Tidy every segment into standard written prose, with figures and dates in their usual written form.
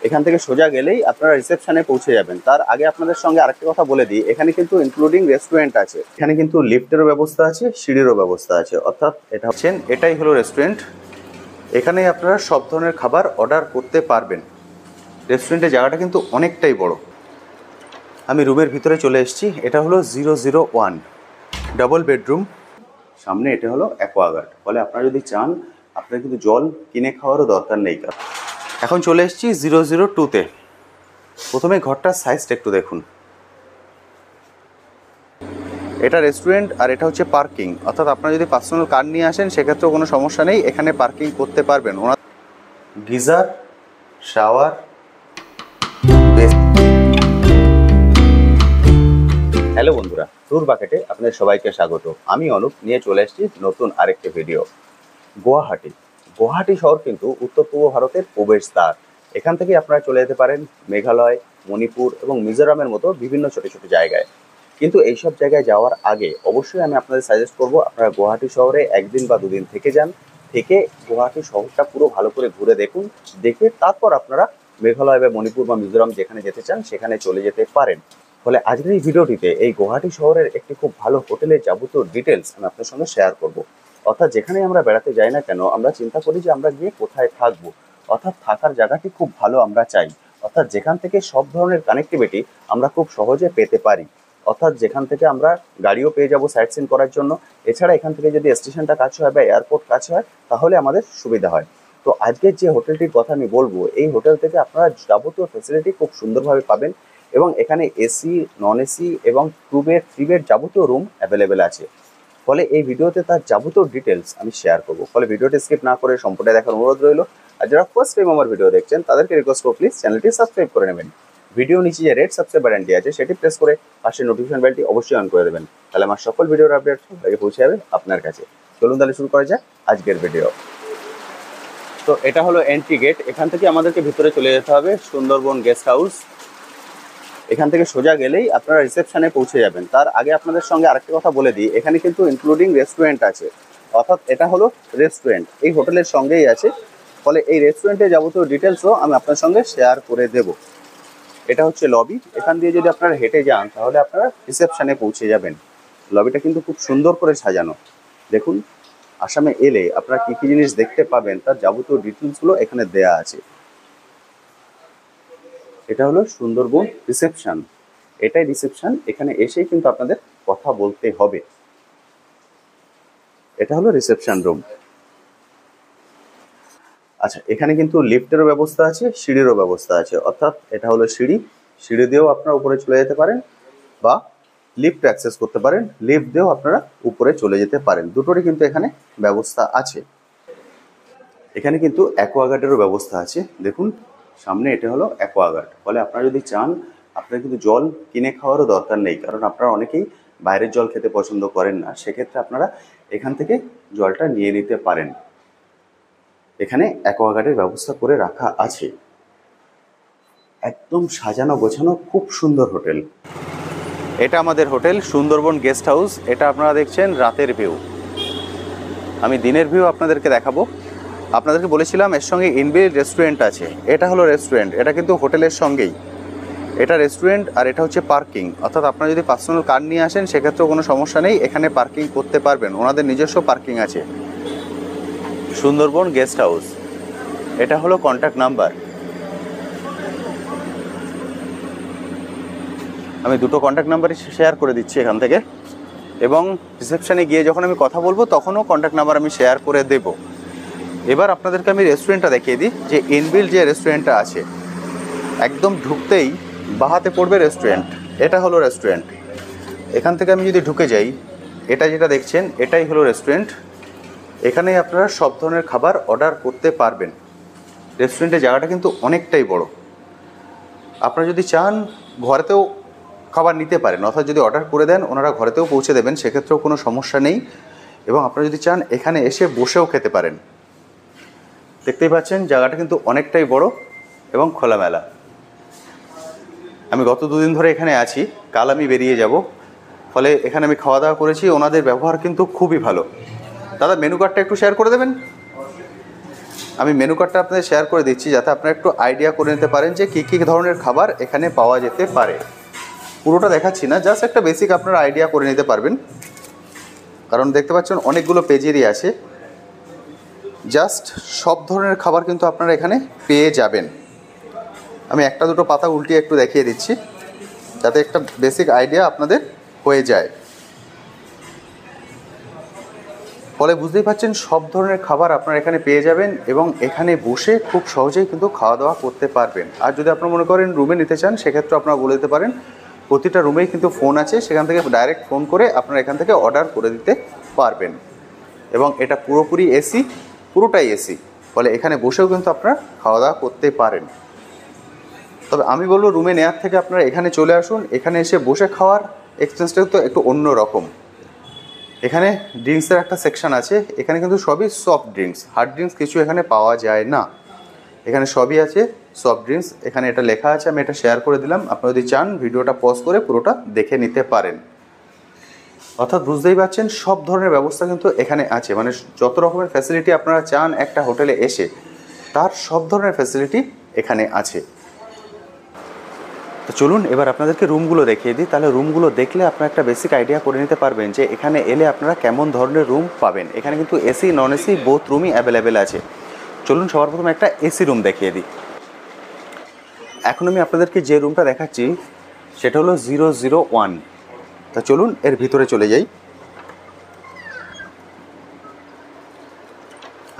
এখান থেকে সোজা গেলেই আপনারা রিসেপশনে পৌঁছে যাবেন। তার আগে আপনাদের সঙ্গে আরেকটা কথা বলে দিই, এখানে কিন্তু ইনক্লুডিং রেস্টুরেন্ট আছে। এখানে কিন্তু লিফটেরও ব্যবস্থা আছে, সিঁড়িরও ব্যবস্থা আছে। অর্থাৎ এটাই হলো রেস্টুরেন্ট। এখানে আপনারা সব ধরনের খাবার অর্ডার করতে পারবেন। রেস্টুরেন্টের জায়গাটা কিন্তু অনেকটাই বড়। আমি রুমের ভিতরে চলে এসেছি। এটা হলো 001 ডাবল বেডরুম। সামনে এটা হলো অ্যাকোয়াগার্ড। ফলে আপনারা যদি চান আপনার কিন্তু জল কিনে খাওয়ারও দরকার নেই। এখন চলে এসেছি 002-তে। প্রথমে ঘরটার সাইজটা একটু দেখুন। এটা রেস্টুরেন্ট আর এটা হচ্ছে পার্কিং। অর্থাৎ আপনারা যদি পার্সোনাল কার নিয়ে আসেন সেক্ষেত্রেও কোনো সমস্যা নেই, এখানে পার্কিং করতে পারবেন। ওনার গিজার, শাওয়ার। হ্যালো বন্ধুরা, ট্যুর বাকেটে আপনাদের সবাইকে স্বাগত। আমি অনুপ নিয়ে চলে এসেছি নতুন আরেকটি ভিডিও। গুয়াহাটি শহর কিন্তু উত্তর পূর্ব ভারতের প্রবেশদ্বার। এখান থেকে আপনারা চলে যেতে পারেন মেঘালয়, মণিপুর এবং মিজোরামের মতো বিভিন্ন ছোট ছোট জায়গায়। কিন্তু এইসব জায়গায় যাওয়ার আগে অবশ্যই আমি আপনাদের সাজেস্ট করব আপনারা গুয়াহাটি শহরে একদিন বা দুদিন থেকে যান। থেকে গুয়াহাটি শহরটা পুরো ভালো করে ঘুরে দেখুন। দেখে তারপর আপনারা মেঘালয় বা মণিপুর বা মিজোরাম যেখানে যেতে চান সেখানে চলে যেতে পারেন। ফলে আজকের এই ভিডিওটিতে এই গুয়াহাটি শহরের একটি খুব ভালো হোটেলের যাবতীয় ডিটেলস আমি আপনার সঙ্গে শেয়ার করব। অর্থাৎ যেখানে আমরা বেড়াতে যাই না কেন আমরা চিন্তা করি যে আমরা গিয়ে কোথায় থাকবো। অর্থাৎ থাকার জায়গাটি খুব ভালো আমরা চাই। অর্থাৎ যেখান থেকে সব ধরনের কানেক্টিভিটি আমরা খুব সহজে পেতে পারি। অর্থাৎ যেখান থেকে আমরা গাড়িও পেয়ে যাবো সাইট সিন করার জন্য। এছাড়া এখান থেকে যদি স্টেশনটা কাছে হয় বা এয়ারপোর্ট কাছে হয় তাহলে আমাদের সুবিধা হয়। তো আজকের যে হোটেলটির কথা আমি বলবো, এই হোটেল থেকে আপনারা যাবতীয় ফেসিলিটি খুব সুন্দরভাবে পাবেন এবং এখানে এসি, নন এসি এবং 2 বেড 3 বেড যাবতীয় রুম অ্যাভেলেবেল আছে। ফলে এই ভিডিওতে তার যাবতীয় ডিটেলস আমি শেয়ার করবো। ফলে ভিডিওটি স্কিপ না করে সম্পূর্ণ দেখার অনুরোধ রইল। আর যারা ফার্স্ট টাইম আমার ভিডিও দেখছেন তাদেরকে রিকোয়েস্ট করব প্লিজ চ্যানেলটি সাবস্ক্রাইব করে নেবেন। ভিডিও নিচে যে রেড সাবস্ক্রাইব বাটনটি আছে সেটি প্রেস করে পাশে নোটিফিকেশন বেলটি অবশ্যই অন করে দেবেন। তাহলে আমার সকল ভিডিওর আপডেট আগে পৌঁছে যাবে আপনার কাছে। চলুন তাহলে শুরু করা যাক আজকের ভিডিও। তো এটা হলো এন্ট্রি গেট। এখান থেকে আমাদেরকে ভিতরে চলে যেতে হবে সুন্দরবন গেস্ট হাউস। এখান থেকে সোজা গেলেই আপনারা রিসেপশনে পৌঁছে যাবেন। তার আগে আপনাদের সঙ্গে আরেকটা কথা বলে দিই, এখানে কিন্তু ইনক্লুডিং রেস্টুরেন্ট আছে। অর্থাৎ এটা হলো রেস্টুরেন্ট, এই হোটেলের সঙ্গেই আছে। ফলে এই রেস্টুরেন্টের যাবতীয় ডিটেলসও আমি আপনার সঙ্গে শেয়ার করে দেব। এটা হচ্ছে লবি। এখান দিয়ে যদি আপনারা হেঁটে যান তাহলে আপনারা রিসেপশনে পৌঁছে যাবেন। লবিটা কিন্তু খুব সুন্দর করে সাজানো। দেখুন, আসামে এলে আপনারা কী কী জিনিস দেখতে পাবেন তার যাবতীয় ডিটেলসগুলো এখানে দেয়া আছে। এটা হলো সুন্দরবন রিসেপশন। এটাই রিসেপশন। এখানে এসেই কিন্তু আপনাদের কথা বলতে হবে। এটা হলো রিসেপশন রুম। আচ্ছা, এখানে কিন্তু লিফটেরও ব্যবস্থা আছে, সিঁড়িরও ব্যবস্থা আছে। অর্থাৎ এটা হলো সিঁড়ি। সিঁড়ি দিয়েও আপনারা উপরে চলে যেতে পারেন বা লিফট অ্যাক্সেস করতে পারেন। লিফট দিয়েও আপনারা উপরে চলে যেতে পারেন। দুটোরই কিন্তু এখানে ব্যবস্থা আছে। এখানে কিন্তু অ্যাকোয়াগার্ডেরও ব্যবস্থা আছে। দেখুন সামনে এটা হলো অ্যাকোয়াগার্ড। ফলে আপনারা যদি চান আপনারা কিন্তু জল কিনে খাওয়ারও দরকার নেই, কারণ আপনারা অনেকেই বাইরের জল খেতে পছন্দ করেন না। সেক্ষেত্রে আপনারা এখান থেকে জলটা নিয়ে নিতে পারেন। এখানে অ্যাকোয়াগার্ডের ব্যবস্থা করে রাখা আছে। একদম সাজানো গোছানো খুব সুন্দর হোটেল। এটা আমাদের হোটেল সুন্দরবন গেস্ট হাউস। এটা আপনারা দেখছেন রাতের ভিউ। আমি দিনের ভিউ আপনাদেরকে দেখাবো। আপনাদেরকে বলেছিলাম এর সঙ্গে ইনবিল্ট রেস্টুরেন্ট আছে। এটা হলো রেস্টুরেন্ট, এটা কিন্তু হোটেলের সঙ্গেই। এটা রেস্টুরেন্ট আর এটা হচ্ছে পার্কিং। অর্থাৎ আপনারা যদি পার্সোনাল কার নিয়ে আসেন সেক্ষেত্রেও কোনো সমস্যা নেই, এখানে পার্কিং করতে পারবেন। ওনাদের নিজস্ব পার্কিং আছে। Sundarban guest house. এটা হলো কন্ট্যাক্ট নাম্বার। আমি দুটো কন্ট্যাক্ট নাম্বারই শেয়ার করে দিচ্ছি এখান থেকে, এবং রিসেপশনে গিয়ে যখন আমি কথা বলবো তখনও কন্ট্যাক্ট নাম্বার আমি শেয়ার করে দেব। এবার আপনাদেরকে আমি রেস্টুরেন্টটা দেখিয়ে দিই, যে ইনবিল্ট যে রেস্টুরেন্টটা আছে। একদম ঢুকতেই বাহাতে পড়বে রেস্টুরেন্ট। এটা হলো রেস্টুরেন্ট। এখান থেকে আমি যদি ঢুকে যাই, এটা যেটা দেখছেন এটাই হলো রেস্টুরেন্ট। এখানে আপনারা সব ধরনের খাবার অর্ডার করতে পারবেন। রেস্টুরেন্টের জায়গাটা কিন্তু অনেকটাই বড়। আপনারা যদি চান ঘরেতেও খাবার নিতে পারেন, অর্থাৎ যদি অর্ডার করে দেন ওনারা ঘরেতেও পৌঁছে দেবেন, সেক্ষেত্রেও কোনো সমস্যা নেই। এবং আপনারা যদি চান এখানে এসে বসেও খেতে পারেন। দেখতেই পাচ্ছেন জায়গাটা কিন্তু অনেকটাই বড় এবং খোলামেলা। আমি গত দুদিন ধরে এখানে আছি, কাল আমি বেরিয়ে যাব। ফলে এখানে আমি খাওয়া দাওয়া করেছি, ওনাদের ব্যবহার কিন্তু খুবই ভালো। দাদা মেনু কার্ডটা একটু শেয়ার করে দেবেন। আমি মেনু কার্ডটা আপনাদের শেয়ার করে দিচ্ছি যাতে আপনারা একটু আইডিয়া করে নিতে পারেন যে কী কী ধরনের খাবার এখানে পাওয়া যেতে পারে। পুরোটা দেখাচ্ছি না, জাস্ট একটা বেসিক আপনারা আইডিয়া করে নিতে পারবেন, কারণ দেখতে পাচ্ছেন অনেকগুলো পেজেরই আছে। জাস্ট সব ধরনের খাবার কিন্তু আপনারা এখানে পেয়ে যাবেন। আমি একটা দুটো পাতা উল্টিয়ে একটু দেখিয়ে দিচ্ছি যাতে একটা বেসিক আইডিয়া আপনাদের হয়ে যায়। ফলে বুঝতেই পারছেন সব ধরনের খাবার আপনারা এখানে পেয়ে যাবেন এবং এখানে বসে খুব সহজেই কিন্তু খাওয়া দাওয়া করতে পারবেন। আর যদি আপনারা মনে করেন রুমে নিতে চান, সেক্ষেত্রে আপনারা বলে দিতে পারেন। প্রতিটা রুমেই কিন্তু ফোন আছে, সেখান থেকে ডাইরেক্ট ফোন করে আপনারা এখান থেকে অর্ডার করে দিতে পারবেন। এবং এটা পুরোপুরি এসি, পুরোটাই এসি, ফলে এখানে বসেও কিন্তু আপনারা খাওয়া দাওয়া করতে পারেন। তবে আমি বলবো রুমে নেওয়ার থেকে আপনারা এখানে চলে আসুন। এখানে এসে বসে খাওয়ার এক্সপিরিয়েন্সটা তো একটু অন্য রকম। এখানে ড্রিঙ্কসের একটা সেকশন আছে, এখানে কিন্তু সবই সফট ড্রিঙ্কস, হার্ড ড্রিঙ্কস কিছু এখানে পাওয়া যায় না। এখানে সবই আছে সফট ড্রিঙ্কস। এখানে এটা লেখা আছে, আমি এটা শেয়ার করে দিলাম। আপনারা যদি চান ভিডিওটা পজ করে পুরোটা দেখে নিতে পারেন। অর্থাৎ বুঝতেই পারছেন সব ধরনের ব্যবস্থা কিন্তু এখানে আছে, মানে যত রকমের ফ্যাসিলিটি আপনারা চান একটা হোটেলে এসে, তার সব ধরনের ফ্যাসিলিটি এখানে আছে। তো চলুন এবার আপনাদেরকে রুমগুলো দেখিয়ে দিই, তাহলে রুমগুলো দেখলে আপনারা একটা বেসিক আইডিয়া করে নিতে পারবেন যে এখানে এলে আপনারা কেমন ধরনের রুম পাবেন। এখানে কিন্তু এসি নন এসি বোথ রুমই অ্যাভেলেবেল আছে। চলুন সবার প্রথমে একটা এসি রুম দেখিয়ে দিই। এখন আমি আপনাদেরকে যে রুমটা দেখাচ্ছি সেটা হলো 001। তা চলুন এর ভিতরে চলে যাই।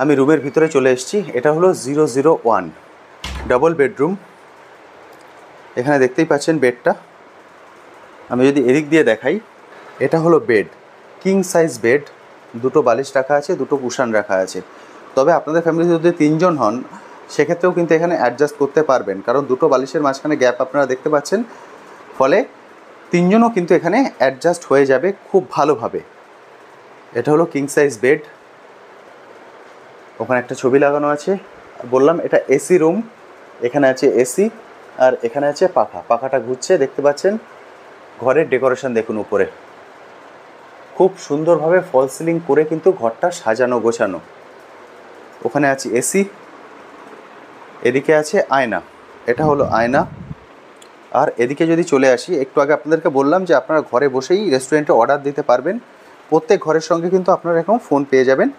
আমি রুমের ভিতরে চলে এসেছি। এটা হলো 001 ডাবল বেডরুম। এখানে দেখতেই পাচ্ছেন বেডটা। আমি যদি এদিক দিয়ে দেখাই, এটা হলো বেড, কিং সাইজ বেড। দুটো বালিশ রাখা আছে, দুটো কুশান রাখা আছে। তবে আপনাদের ফ্যামিলিতে যদি 3 জন হন, সেক্ষেত্রেও কিন্তু এখানে অ্যাডজাস্ট করতে পারবেন, কারণ দুটো বালিশের মাঝখানে গ্যাপ আপনারা দেখতে পাচ্ছেন। ফলে 3 জনও কিন্তু এখানে অ্যাডজাস্ট হয়ে যাবে খুব ভালোভাবে। এটা হলো কিং সাইজ বেড। ওখানে একটা ছবি লাগানো আছে। বললাম এটা এসি রুম। এখানে আছে এসি আর এখানে আছে পাখা। পাখাটা ঘুরছে, দেখতে পাচ্ছেন। ঘরের ডেকোরেশন দেখুন, উপরে খুব সুন্দরভাবে ফল সিলিং করে কিন্তু ঘরটা সাজানো গোছানো। ওখানে আছে এসি, এদিকে আছে আয়না। এটা হলো আয়না। আর এদিকে যদি চলে আসি, একটু আগে আপনাদেরকে বললাম যে আপনারা ঘরে বসেই রেস্টুরেন্টে অর্ডার দিতে পারবেন। প্রত্যেক ঘরের সঙ্গে কিন্তু আপনারা এখন ফোন পেয়ে যাবেন।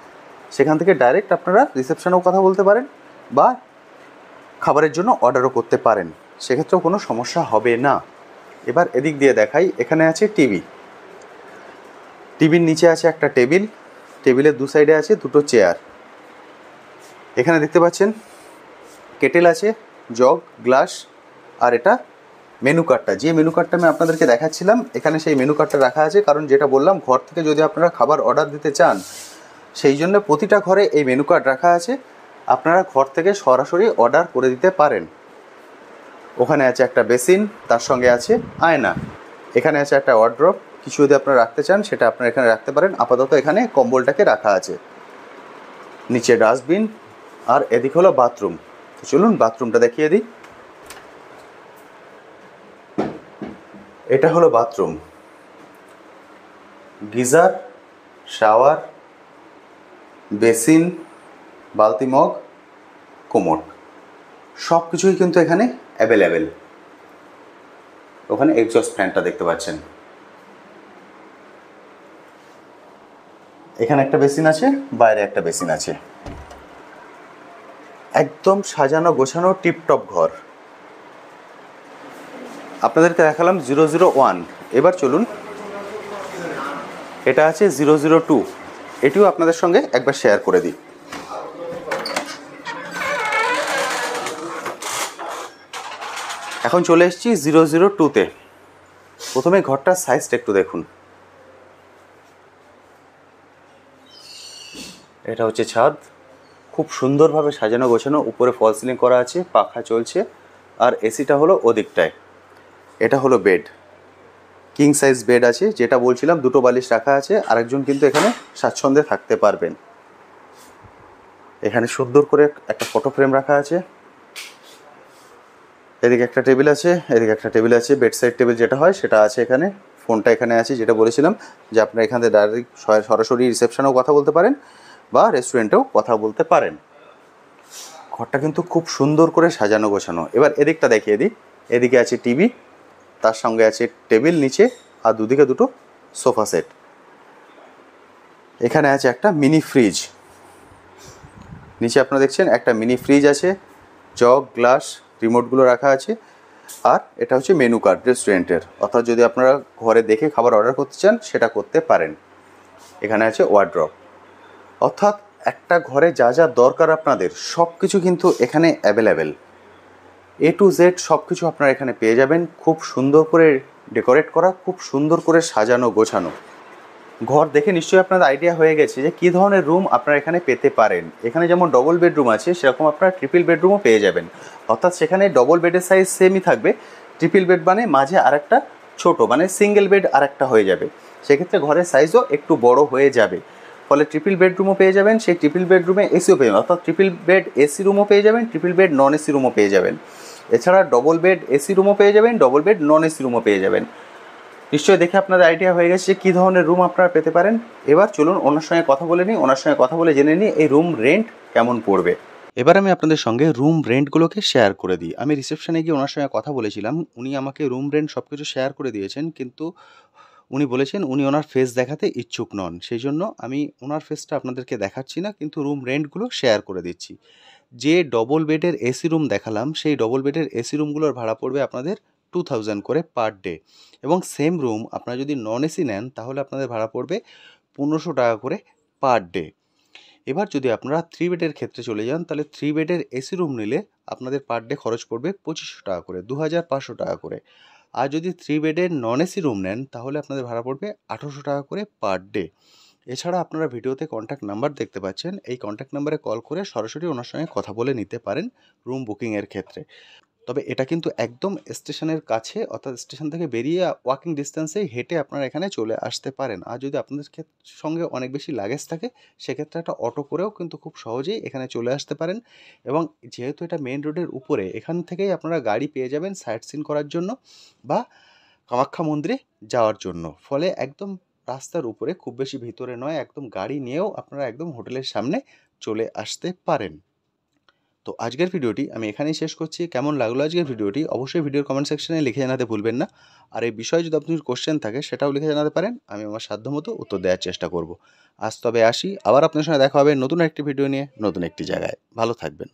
সেখান থেকে ডাইরেক্ট আপনারা রিসেপশনেও কথা বলতে পারেন বা খাবারের জন্য অর্ডারও করতে পারেন, সেক্ষেত্রেও কোনো সমস্যা হবে না। এবার এদিক দিয়ে দেখাই, এখানে আছে টিভি। টিভির নিচে আছে একটা টেবিল, টেবিলের দু সাইডে আছে দুটো চেয়ার। এখানে দেখতে পাচ্ছেন কেটেল আছে, জগ, গ্লাস। আর এটা মেনু কার্ডটা, যে মেনু কার্ডটা আমি আপনাদেরকে দেখাচ্ছিলাম, এখানে সেই মেনু কার্ডটা রাখা আছে। কারণ যেটা বললাম, ঘর থেকে যদি আপনারা খাবার অর্ডার দিতে চান, সেই জন্য প্রতিটা ঘরে এই মেনু কার্ড রাখা আছে। আপনারা ঘর থেকে সরাসরি অর্ডার করে দিতে পারেন। ওখানে আছে একটা বেসিন, তার সঙ্গে আছে আয়না। এখানে আছে একটা ওয়ার্ড্রপ, কিছু যদি আপনারা রাখতে চান সেটা আপনারা এখানে রাখতে পারেন। আপাতত এখানে কম্বলটাকে রাখা আছে। নিচে ডাস্টবিন আর এদিক হলো বাথরুম। তো চলুন বাথরুমটা দেখিয়ে দিই। এটা হলো বাথরুম। গিজার, শাওয়ার, বেসিন, বালতি, মগ, কোমোড সব কিছুই কিন্তু এখানে অ্যাভেলেবেল। ওখানে এক্সস্ট ফ্যানটা দেখতে পাচ্ছেন। এখানে একটা বেসিন আছে, বাইরে একটা বেসিন আছে। একদম সাজানো গোছানো টিপটপ ঘর। আপনাদেরকে দেখালাম 001। এবার চলুন, এটা আছে 002। এটিও আপনাদের সঙ্গে একবার শেয়ার করে দিই। এখন চলে এসেছি 002-তে। প্রথমে ঘরটার সাইজটা একটু দেখুন। এটা হচ্ছে ছাদ, খুব সুন্দরভাবে সাজানো গোছানো। উপরে ফল সিলিং করা আছে, পাখা চলছে, আর এসিটা হলো ওদিকটায়। এটা হলো বেড, কিং সাইজ বেড আছে। যেটা বলছিলাম, দুটো বালিশ রাখা আছে। আরেকজন কিন্তু এখানে স্বাচ্ছন্দ্যে থাকতে পারবেন। এখানে সুন্দর করে একটা ফটো ফ্রেম রাখা আছে। এদিকে একটা টেবিল আছে, এদিকে একটা টেবিল আছে। বেড সাইড টেবিল যেটা হয় সেটা আছে এখানে। ফোনটা এখানে আছে, যেটা বলেছিলাম যে আপনারা এখান থেকে ডাইরেক্ট সরাসরি রিসেপশনেও কথা বলতে পারেন বা রেস্টুরেন্টেও কথা বলতে পারেন। ঘরটা কিন্তু খুব সুন্দর করে সাজানো গোছানো। এবার এদিকটা দেখিয়ে দিই। এদিকে আছে টিভি, তার সঙ্গে আছে টেবিল নিচে, আর দুদিকে দুটো সোফা সেট। এখানে আছে একটা মিনি ফ্রিজ, নিচে আপনারা দেখছেন একটা মিনি ফ্রিজ আছে, জগ, গ্লাস, রিমোটগুলো রাখা আছে। আর এটা হচ্ছে মেনু কার্ড রেস্টুরেন্টের, অর্থাৎ যদি আপনারা ঘরে দেখে খাবার অর্ডার করতে চান সেটা করতে পারেন। এখানে আছে ওয়ার্ড্রপ, অর্থাৎ একটা ঘরে যা যা দরকার আপনাদের সব কিছু কিন্তু এখানে অ্যাভেলেবেল। A to Z সব কিছু আপনারা এখানে পেয়ে যাবেন। খুব সুন্দর করে ডেকোরেট করা, খুব সুন্দর করে সাজানো গোছানো। ঘর দেখে নিশ্চয়ই আপনাদের আইডিয়া হয়ে গেছে যে কী ধরনের রুম আপনারা এখানে পেতে পারেন। এখানে যেমন ডবল বেডরুম আছে, সেরকম আপনারা ট্রিপল বেডরুমও পেয়ে যাবেন। অর্থাৎ সেখানে ডবল বেডের সাইজ সেমই থাকবে, ট্রিপল বেড মানে মাঝে আরেকটা ছোট, মানে সিঙ্গেল বেড আরেকটা হয়ে যাবে। সেক্ষেত্রে ঘরের সাইজও একটু বড় হয়ে যাবে। ফলে ট্রিপল বেডরুমও পেয়ে যাবেন, সেই ট্রিপল বেডরুমে এসিও পেয়ে যাবেন, অর্থাৎ ট্রিপল বেড এসি রুমও পেয়ে যাবেন, ট্রিপল বেড নন এসি রুমও পেয়ে যাবেন। এছাড়া ডবল বেড এসি রুমও পেয়ে যাবেন, ডবল বেড নন এসি রুমও পেয়ে যাবেন। নিশ্চয়ই দেখে আপনাদের আইডিয়া হয়ে গেছে যে কী ধরনের রুম আপনারা পেতে পারেন। এবার চলুন ওনার সঙ্গে কথা বলে নিই, ওনার সঙ্গে কথা বলে জেনে নিই এই রুম রেন্ট কেমন পড়বে। এবার আমি আপনাদের সঙ্গে রুম রেন্টগুলোকে শেয়ার করে দিই। আমি রিসেপশনে গিয়ে ওনার সঙ্গে কথা বলেছিলাম, উনি আমাকে রুম রেন্ট সব কিছু শেয়ার করে দিয়েছেন, কিন্তু উনি বলেছেন উনি ওনার ফেস দেখাতে ইচ্ছুক নন। সেই জন্য আমি ওনার ফেসটা আপনাদেরকে দেখাচ্ছি না, কিন্তু রুম রেন্টগুলো শেয়ার করে দিচ্ছি। যে ডবল বেডের এসি রুম দেখালাম, সেই ডবল বেডের এসি রুমগুলোর ভাড়া পড়বে আপনাদের 2000 করে পার ডে, এবং সেম রুম আপনারা যদি নন এসি নেন তাহলে আপনাদের ভাড়া পড়বে 1500 টাকা করে পার ডে। এবার যদি আপনারা 3 বেডের ক্ষেত্রে চলে যান, তাহলে 3 বেডের এসি রুম নিলে আপনাদের পার ডে খরচ পড়বে 2500 টাকা করে, 2500 টাকা করে। আর যদি 3 বেডের নন এসি রুম নেন তাহলে আপনাদের ভাড়া পড়বে 1800 টাকা করে পার ডে। এছাড়া আপনারা ভিডিওতে কন্ট্যাক্ট নাম্বার দেখতে পাচ্ছেন, এই কন্ট্যাক্ট নাম্বারে কল করে সরাসরি ওনার সঙ্গে কথা বলে নিতে পারেন রুম বুকিংয়ের ক্ষেত্রে। তবে এটা কিন্তু একদম স্টেশনের কাছে, অর্থাৎ স্টেশন থেকে বেরিয়ে ওয়াকিং ডিস্টেন্সেই হেঁটে আপনারা এখানে চলে আসতে পারেন। আর যদি আপনাদের সঙ্গে অনেক বেশি লাগেজ থাকে, সেক্ষেত্রে একটা অটো করেও কিন্তু খুব সহজেই এখানে চলে আসতে পারেন। এবং যেহেতু এটা মেন রোডের উপরে, এখান থেকেই আপনারা গাড়ি পেয়ে যাবেন সাইট সিন করার জন্য বা কামাখ্যা মন্দিরে যাওয়ার জন্য। ফলে একদম রাস্তার উপরে, খুব বেশি ভিতরে নয়, একদম গাড়ি নিয়েও আপনারা একদম হোটেলের সামনে চলে আসতে পারেন। তো আজকের ভিডিওটি আমি এখানেই শেষ করছি। কেমন লাগলো আজকের ভিডিওটি অবশ্যই ভিডিওর কমেন্ট সেকশনে লিখে জানাতে ভুলবেন না। আর এই বিষয়ে যদি আপনার কোশ্চেন থাকে সেটাও লিখে জানাতে পারেন, আমি আমার সাধ্যমতো উত্তর দেওয়ার চেষ্টা করব। আজ তবে আসি, আবার আপনার সঙ্গে দেখা হবে নতুন একটি ভিডিও নিয়ে, নতুন একটি জায়গায়। ভালো থাকবেন।